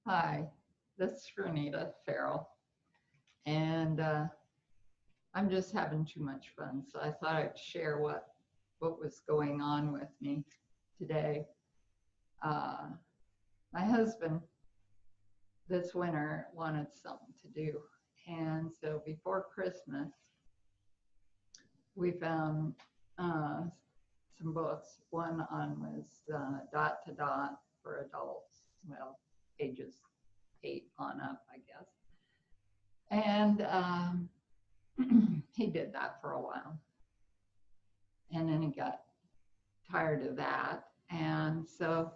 Hi, this is Renita Farrell, and I'm just having too much fun, so I thought I'd share what was going on with me today. Uh, my husband this winter wanted something to do, and so before Christmas, we found some books. One on was Dot to Dot for adults, well, ages 8 on up, I guess. And he did that for a while. And then he got tired of that. And so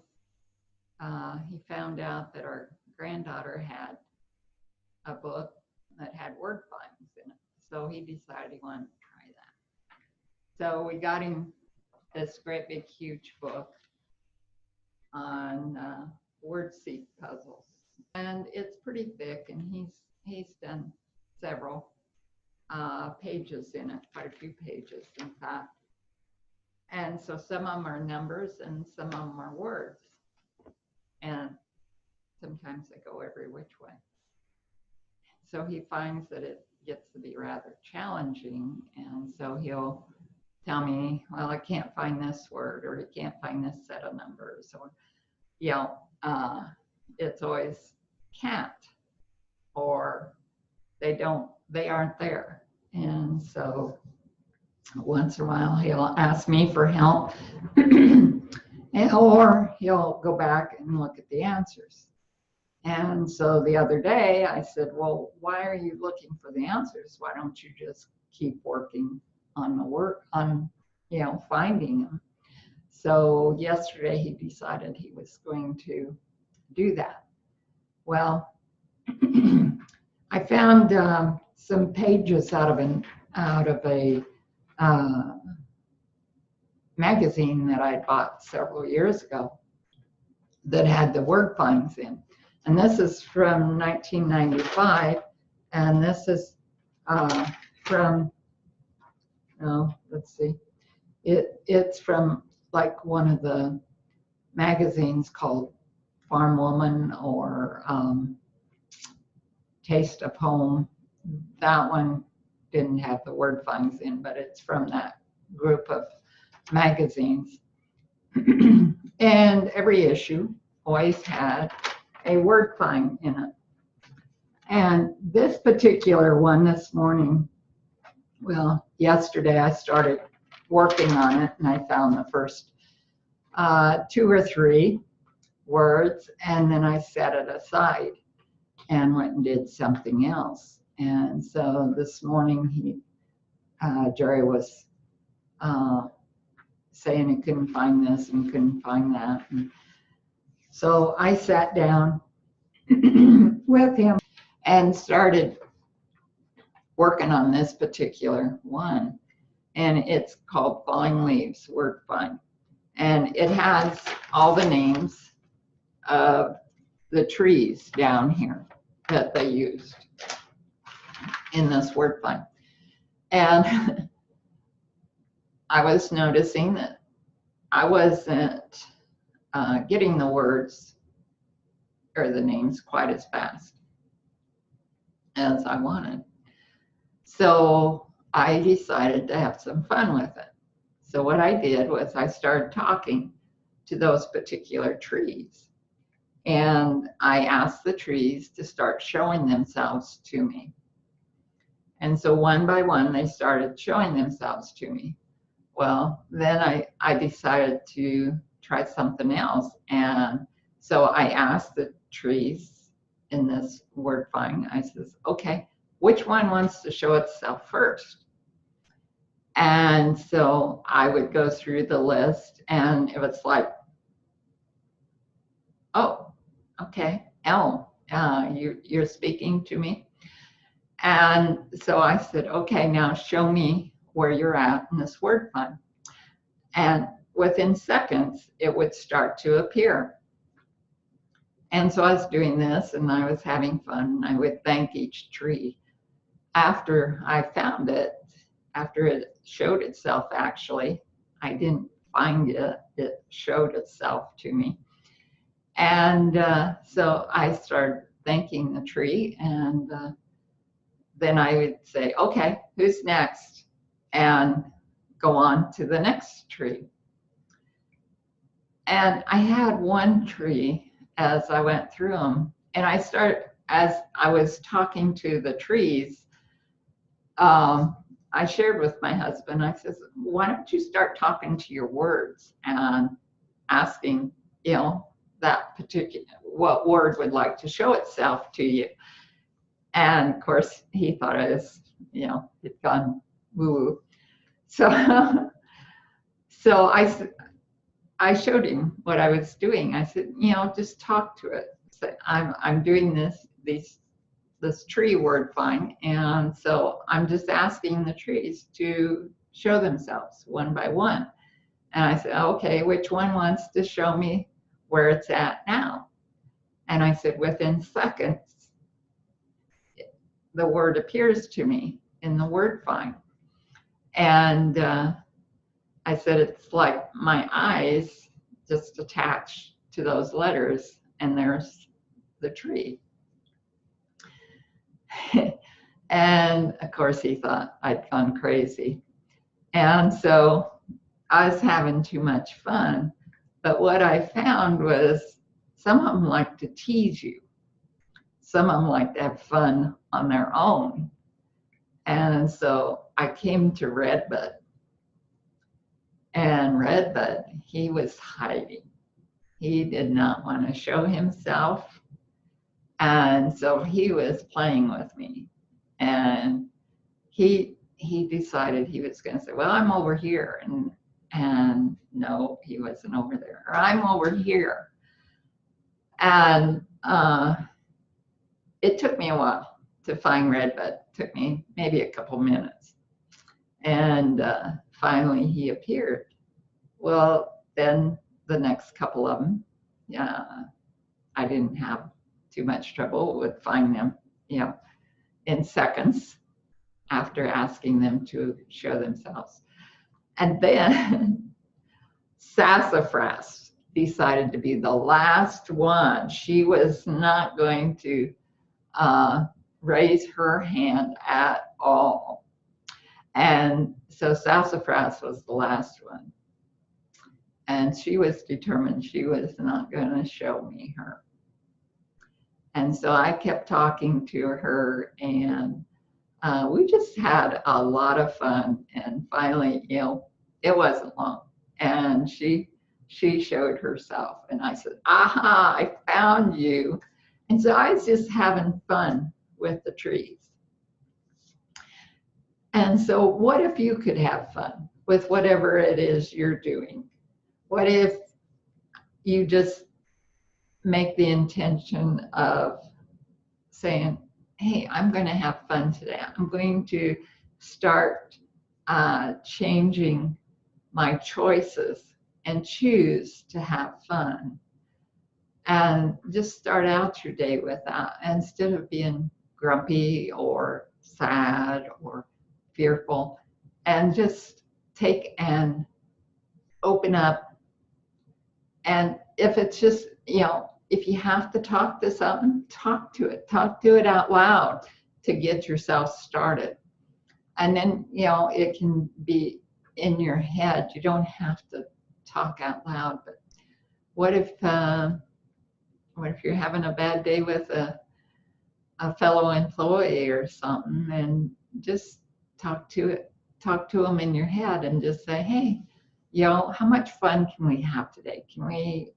he found out that our granddaughter had a book that had word finds in it. So he decided he wanted to try that. So we got him this great big huge book on word seed puzzles. And it's pretty thick, and he's done several pages in it, quite a few pages, in fact. And so some of them are numbers and some of them are words. And sometimes they go every which way. So he finds that it gets to be rather challenging. And so he'll tell me, well, I can't find this word, or he can't find this set of numbers, or, it's always can't, or they aren't there. And so once in a while he'll ask me for help or he'll go back and look at the answers. And so the other day I said, well, why are you looking for the answers? Why don't you just keep working on the work on, finding them? So yesterday he decided he was going to do that. Well, I found some pages out of a magazine that I bought several years ago that had the word finds in. And this is from 1995, and this is from, let's see, it's from like one of the magazines called Farm Woman or Taste of Home. That one didn't have the word finds in, but it's from that group of magazines. And every issue always had a word find in it. And this particular one this morning, well, yesterday I started working on it, and I found the first 2 or 3 words, and then I set it aside and went and did something else. And so this morning Jerry was saying he couldn't find this and couldn't find that. And so I sat down with him and started working on this particular one. And it's called Falling Leaves Word Find. And it has all the names of the trees down here that they used in this word find. And I was noticing that I wasn't getting the words or the names quite as fast as I wanted. So I decided to have some fun with it. So what I did was I started talking to those particular trees. And I asked the trees to start showing themselves to me. And so one by one, they started showing themselves to me. Well, then I decided to try something else. And so I asked the trees in this word find, I says, okay, which one wants to show itself first? And so I would go through the list, and it was like, oh, okay, L, you're speaking to me. And so I said, okay, now show me where you're at in this word find. And within seconds, it would start to appear. And so I was doing this, and I was having fun. I would thank each tree. After I found it, after it showed itself, actually, I didn't find it, it showed itself to me. And so I started thanking the tree, and then I would say, okay, who's next? And go on to the next tree. And I had one tree as I went through them, and as I was talking to the trees, I shared with my husband, I said, why don't you start talking to your words and asking, that particular, what word would like to show itself to you? And of course, he thought I was, had gone woo-woo. So, so I showed him what I was doing. I said, just talk to it. So I'm doing this tree word find, and so I'm just asking the trees to show themselves one by one. And I said, okay, which one wants to show me where it's at now? And I said, within seconds, the word appears to me in the word find. And I said, it's like my eyes just attached to those letters, and there's the tree. And of course, he thought I'd gone crazy. And so I was having too much fun. But what I found was some of them like to tease you. Some of them like to have fun on their own. And so I came to Redbud. And Redbud, he was hiding. He did not want to show himself. And so he was playing with me. And he decided he was going to say, well, I'm over here. And no, he wasn't over there. Or I'm over here. And it took me a while to find Redbud. It took me maybe a couple minutes. And finally he appeared. Well, then the next couple of them, I didn't have too much trouble with finding them, in seconds after asking them to show themselves. And then Sassafras decided to be the last one. She was not going to raise her hand at all. And so Sassafras was the last one. And she was determined she was not going to show me her. And so I kept talking to her, and we just had a lot of fun. And finally, it wasn't long. And she showed herself. And I said, aha, I found you. And so I was just having fun with the trees. And so what if you could have fun with whatever it is you're doing? What if you just make the intention of saying, hey, I'm going to have fun today. I'm going to start changing my choices and choose to have fun. And just start out your day with that instead of being grumpy or sad or fearful. And just take and open up. And if it's just, if you have to talk to something, talk to it out loud to get yourself started. And then, it can be in your head. You don't have to talk out loud. But what if you're having a bad day with a fellow employee or something, and just talk to them in your head and just say, hey, how much fun can we have today? Can we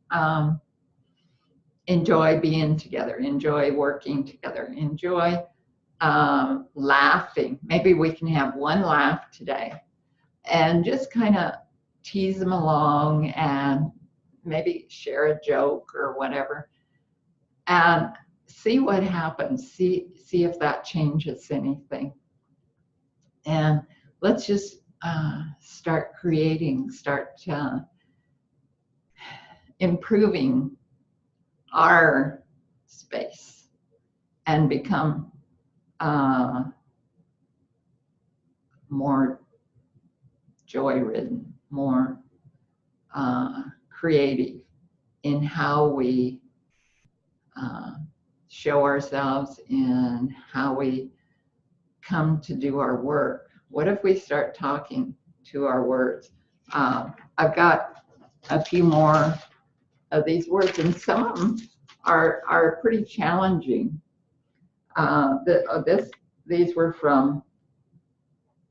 enjoy being together, enjoy working together, enjoy laughing? Maybe we can have one laugh today, and just kind of tease them along and maybe share a joke or whatever, and see what happens. See if that changes anything. And let's just start improving our space and become more joy-ridden, more creative in how we show ourselves in how we come to do our work. What if we start talking to our words? I've got a few more of these words, and some of them are pretty challenging. These were from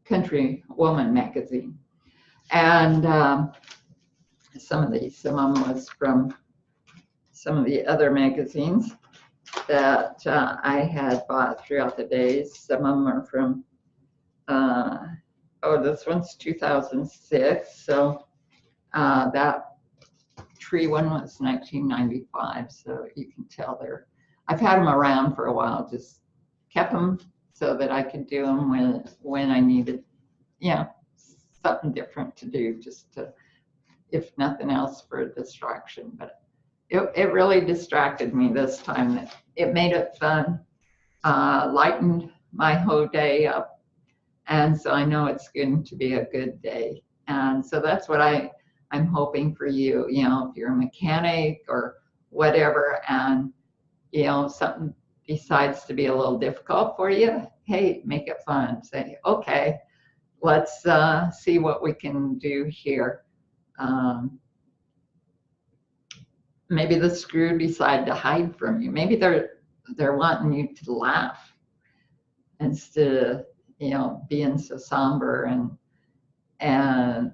Country Woman magazine, and some of them was from some of the other magazines that I had bought throughout the days. Some of them are from, this one's 2006, so that tree one was 1995, so you can tell I've had them around for a while, just kept them so that I could do them when I needed, something different to do, just to, if nothing else, for a distraction. But it really distracted me this time. It made it fun, lightened my whole day up, and so I know it's going to be a good day. And so that's what I'm hoping for you. If you're a mechanic or whatever, and something decides to be a little difficult for you, hey, make it fun. Say, okay, let's see what we can do here. Maybe the screw decided to hide from you. Maybe they're wanting you to laugh instead of being so somber and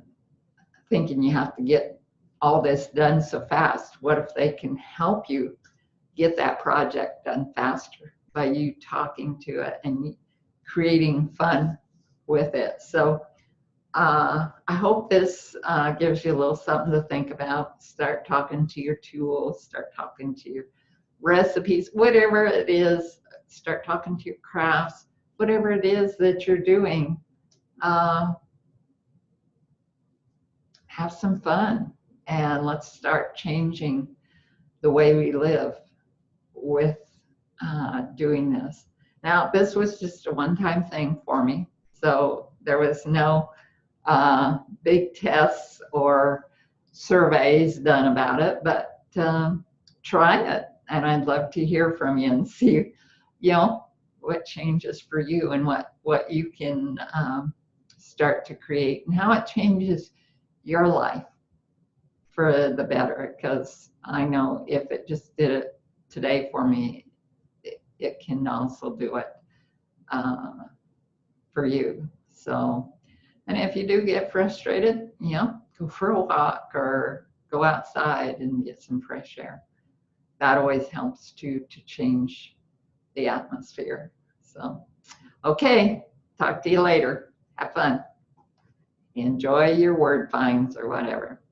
thinking you have to get all this done so fast. What if they can help you get that project done faster by you talking to it and creating fun with it? So I hope this gives you a little something to think about. Start talking to your tools, start talking to your recipes, whatever it is. Start talking to your crafts, whatever it is that you're doing. Have some fun, and let's start changing the way we live with doing this. Now, this was just a one-time thing for me, so there was no big tests or surveys done about it, but try it, and I'd love to hear from you and see, what changes for you and what you can start to create and how it changes your life for the better, because I know if it just did it today for me, it can also do it for you. So, and if you do get frustrated, go for a walk or go outside and get some fresh air. That always helps to change the atmosphere. So, okay, talk to you later. Have fun. Enjoy your word finds or whatever.